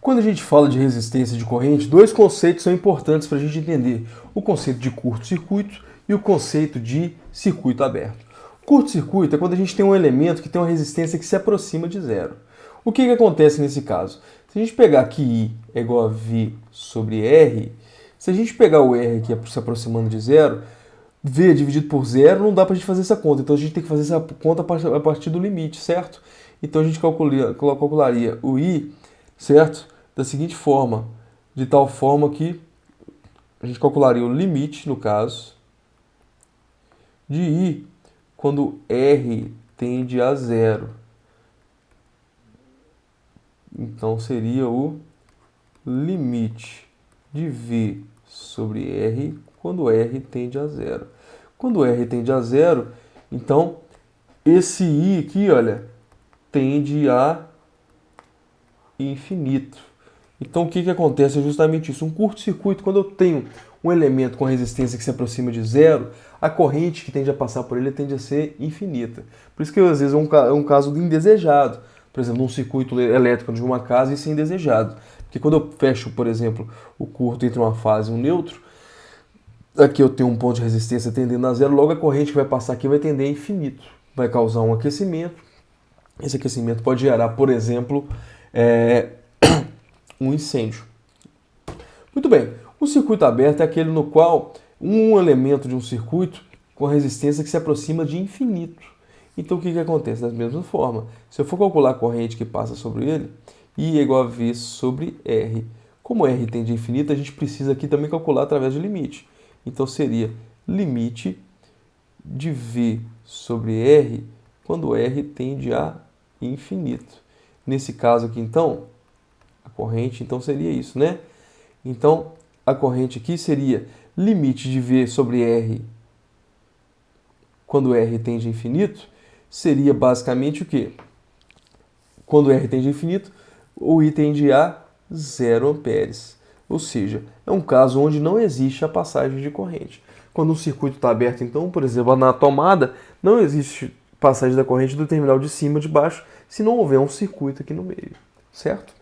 Quando a gente fala de resistência de corrente, dois conceitos são importantes para a gente entender: o conceito de curto-circuito e o conceito de circuito aberto. Curto-circuito é quando a gente tem um elemento que tem uma resistência que se aproxima de zero. O que acontece nesse caso? Se a gente pegar que I é igual a V sobre R, se a gente pegar o R aqui se aproximando de zero, V dividido por zero não dá para a gente fazer essa conta. Então a gente tem que fazer essa conta a partir do limite, certo? Então a gente calcularia o I, certo? Da seguinte forma, de tal forma que a gente calcularia o limite, no caso, de I quando R tende a zero. Então seria o limite de V sobre R quando R tende a zero. Quando R tende a zero, então esse I aqui, olha, tende a infinito. Então o que acontece é justamente isso. Um curto-circuito, quando eu tenho um elemento com resistência que se aproxima de zero, a corrente que tende a passar por ele tende a ser infinita. Por isso que às vezes é um caso indesejado. Por exemplo, um circuito elétrico de uma casa, isso é indesejado. Porque quando eu fecho, por exemplo, o curto entre uma fase e um neutro, aqui eu tenho um ponto de resistência tendendo a zero, logo a corrente que vai passar aqui vai tender a infinito. Vai causar um aquecimento. Esse aquecimento pode gerar, por exemplo, um incêndio. Muito bem, o circuito aberto é aquele no qual um elemento de um circuito com resistência que se aproxima de infinito. Então o que acontece? Da mesma forma, se eu for calcular a corrente que passa sobre ele, I é igual a V sobre R. Como R tende a infinito, a gente precisa aqui também calcular através do limite. Então seria limite de V sobre R quando R tende a infinito. Nesse caso aqui, então, a corrente então seria isso, né? Então, a corrente aqui seria limite de V sobre R quando R tende a infinito, seria basicamente o quê? Quando R tende a infinito, o I tende a 0 amperes. Ou seja, é um caso onde não existe a passagem de corrente. Quando um circuito está aberto, então, por exemplo, na tomada, não existe passagem da corrente do terminal de cima ou de baixo se não houver um circuito aqui no meio, certo?